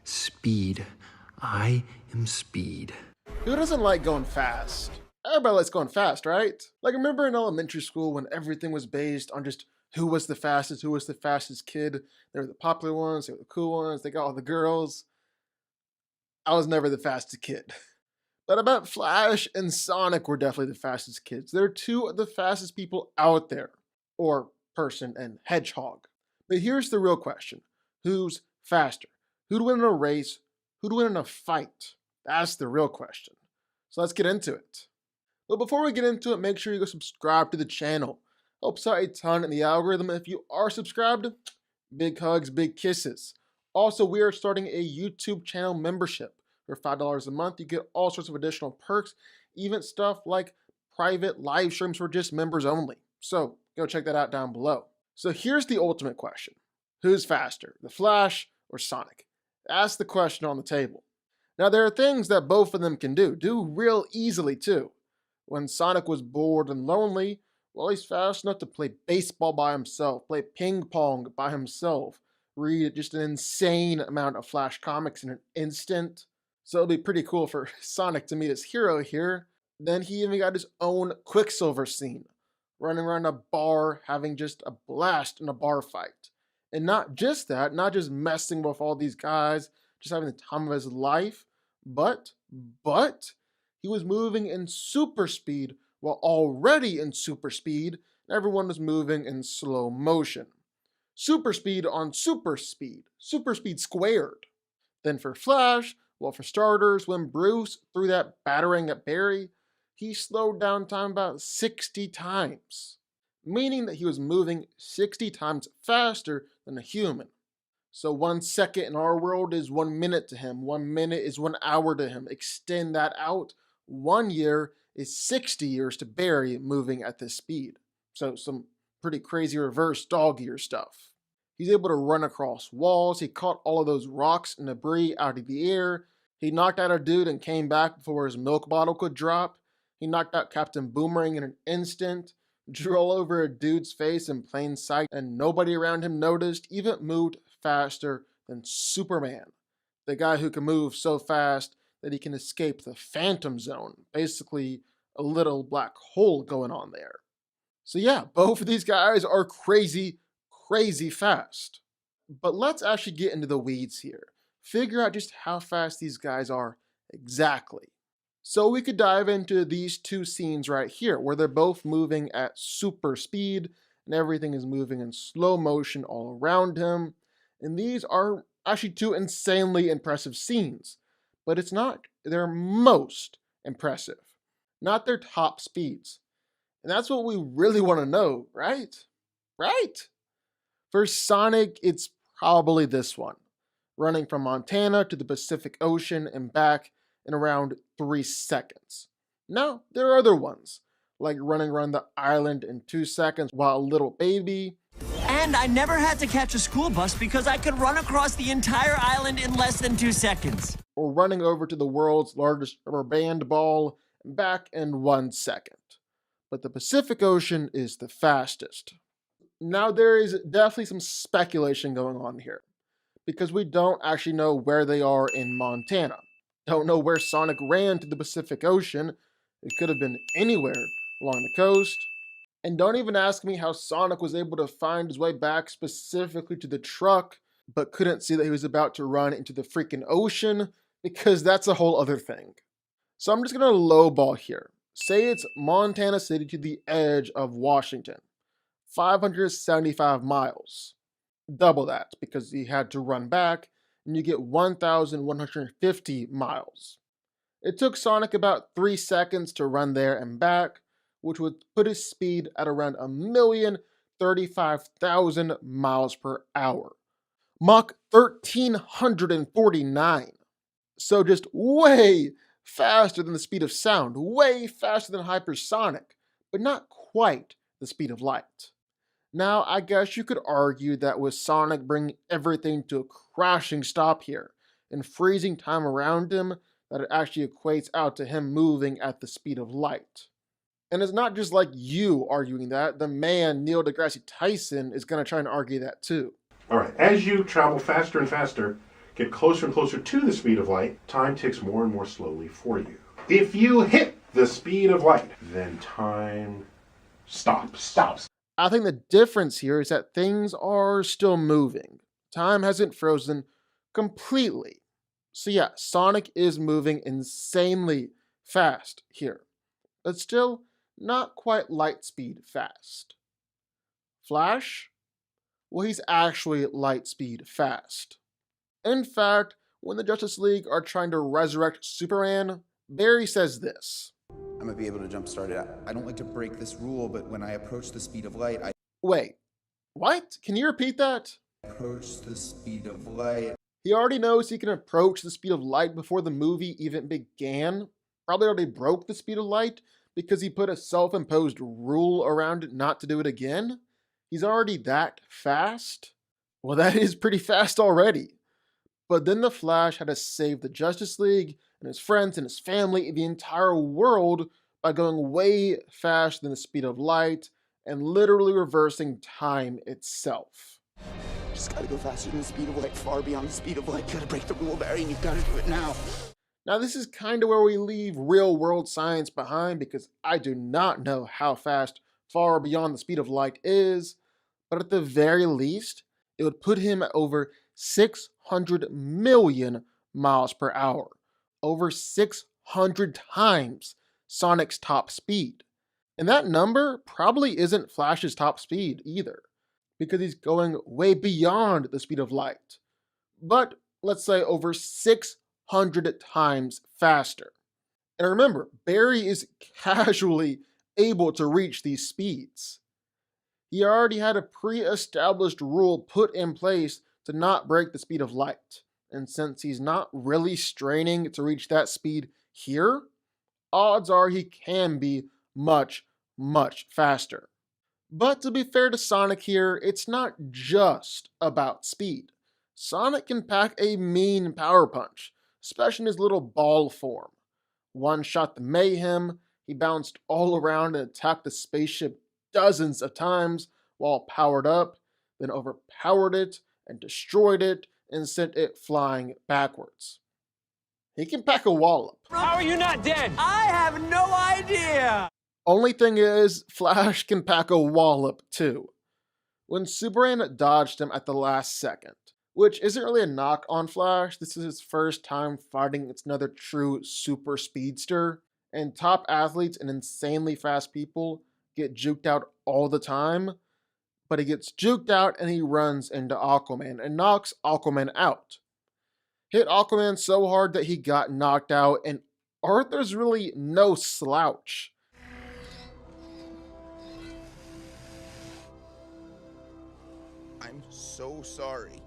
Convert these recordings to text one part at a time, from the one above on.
Speed. I am speed. Who doesn't like going fast? Everybody likes going fast, right? Like, remember in elementary school when everything was based on just who was the fastest kid? They were the popular ones, they were the cool ones, they got all the girls. I was never the fastest kid. But I bet Flash and Sonic were definitely the fastest kids. They're two of the fastest people out there. Or person and Hedgehog. But here's the real question. Who's faster? Who'd win in a race? Who'd win in a fight? That's the real question. So let's get into it. But before we get into it, make sure you go subscribe to the channel. Helps out a ton in the algorithm. If you are subscribed, big hugs, big kisses. Also, we are starting a YouTube channel membership. For $5 a month, you get all sorts of additional perks, even stuff like private live streams for just members only. So go check that out down below. So here's the ultimate question. Who's faster, the Flash or Sonic? That's the question on the table. Now there are things that both of them can do real easily too. When Sonic was bored and lonely, well, he's fast enough to play baseball by himself, play ping pong by himself, read just an insane amount of Flash comics in an instant. So it'll be pretty cool for Sonic to meet his hero here. Then he even got his own Quicksilver scene, running around a bar, having just a blast in a bar fight. And not just that, not just messing with all these guys, just having the time of his life, but he was moving in super speed while already in super speed, and everyone was moving in slow motion. Super speed on super speed squared. Then for Flash, well, for starters, when Bruce threw that battering at Barry, he slowed down time about 60 times, meaning that he was moving 60 times faster than a human. So 1 second in our world is 1 minute to him, 1 minute is 1 hour to him. Extend that out, 1 year is 60 years to Barry moving at this speed. So some pretty crazy reverse dog ear stuff. He's able to run across walls. He caught all of those rocks and debris out of the air. He knocked out a dude and came back before his milk bottle could drop. He knocked out Captain Boomerang in an instant, drew all over a dude's face in plain sight, and nobody around him noticed, even moved faster than Superman. The guy who can move so fast that he can escape the Phantom Zone. Basically, a little black hole going on there. So yeah, both of these guys are crazy fast. But let's actually get into the weeds here. Figure out just how fast these guys are exactly. So we could dive into these two scenes right here, where they're both moving at super speed, and everything is moving in slow motion all around him. And these are actually two insanely impressive scenes. But it's not their most impressive. Not their top speeds. And that's what we really want to know, right? Right? For Sonic, it's probably this one, running from Montana to the Pacific Ocean and back in around 3 seconds. Now, there are other ones, like running around the island in 2 seconds while a little baby. And I never had to catch a school bus because I could run across the entire island in less than 2 seconds. Or running over to the world's largest rubber band ball and back in 1 second. But the Pacific Ocean is the fastest. Now there is definitely some speculation going on here, because we don't actually know where they are in Montana. Don't know where Sonic ran to the Pacific Ocean. It could have been anywhere along the coast. And don't even ask me how Sonic was able to find his way back specifically to the truck, but couldn't see that he was about to run into the freaking ocean, because that's a whole other thing. So I'm just gonna lowball here. Say it's Montana City to the edge of Washington. 575 miles. Double that, because he had to run back, and you get 1,150 miles. It took Sonic about 3 seconds to run there and back, which would put his speed at around 1,035,000 miles per hour. Mach 1,349. So just way faster than the speed of sound, way faster than hypersonic, but not quite the speed of light. Now, I guess you could argue that with Sonic bringing everything to a crashing stop here and freezing time around him, that it actually equates out to him moving at the speed of light. And it's not just like you arguing that. The man, Neil deGrasse Tyson, is going to try and argue that too. All right, as you travel faster and faster, get closer and closer to the speed of light, time ticks more and more slowly for you. If you hit the speed of light, then time stops. I think the difference here is that things are still moving. Time hasn't frozen completely. So yeah, Sonic is moving insanely fast here, but still not quite light speed fast. Flash? Well, he's actually light speed fast. In fact, when the Justice League are trying to resurrect Superman, Barry says this. I'm gonna be able to jumpstart it. I don't like to break this rule, but when I approach the speed of light, I Wait, what? Can you repeat that? approach the speed of light. He already knows he can approach the speed of light before the movie even began. Probably already broke the speed of light because he put a self-imposed rule around it not to do it again. He's already that fast? Well, that is pretty fast already. But then the Flash had to save the Justice League and his friends and his family and the entire world by going way faster than the speed of light and literally reversing time itself. Just gotta go faster than the speed of light, far beyond the speed of light. You gotta break the rule, Barry, and you gotta do it now. Now, this is kind of where we leave real world science behind because I do not know how fast far beyond the speed of light is, but at the very least, it would put him at over 600 million miles per hour, over 600 times Sonic's top speed. And that number probably isn't Flash's top speed either, because he's going way beyond the speed of light. But let's say over 600 times faster. And remember, Barry is casually able to reach these speeds. He already had a pre-established rule put in place to not break the speed of light. And since he's not really straining to reach that speed here, odds are he can be much, much faster. But to be fair to Sonic here, it's not just about speed. Sonic can pack a mean power punch, especially in his little ball form. One shot the Mayhem, he bounced all around and attacked the spaceship dozens of times while powered up, then overpowered it and destroyed it and sent it flying backwards. He can pack a wallop. How are you not dead? I have no idea! Only thing is, Flash can pack a wallop too. When Superman dodged him at the last second, which isn't really a knock on Flash, this is his first time fighting against another true super speedster, and top athletes and insanely fast people get juked out all the time, but he gets juked out and he runs into Aquaman and knocks Aquaman out. Hit Aquaman so hard that he got knocked out, and Arthur's really no slouch. I'm so sorry.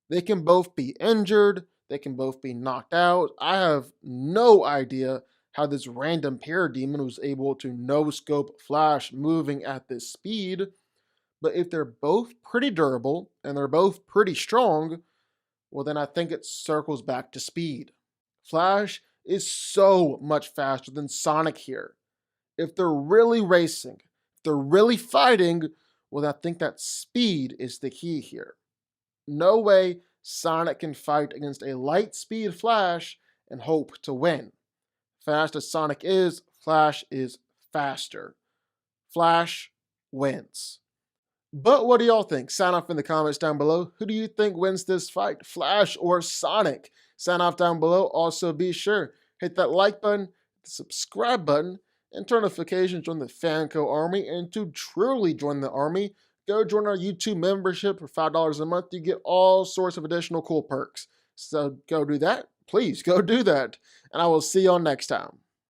They can both be injured, they can both be knocked out. I have no idea how this random parademon was able to no-scope Flash moving at this speed, but if they're both pretty durable and they're both pretty strong, well then I think it circles back to speed. Flash is so much faster than Sonic here. If they're really racing, if they're really fighting, well I think that speed is the key here. No way Sonic can fight against a light speed Flash and hope to win. Fast as Sonic is, Flash is faster. Flash wins. But what do y'all think? Sound off in the comments down below. Who do you think wins this fight, Flash or Sonic? Sound off down below. Also be sure, hit that like button, the subscribe button, and turn notifications on the DanCo army. And to truly join the army, go join our YouTube membership for $5 a month. You get all sorts of additional cool perks. So go do that. Please go do that. And I will see y'all next time.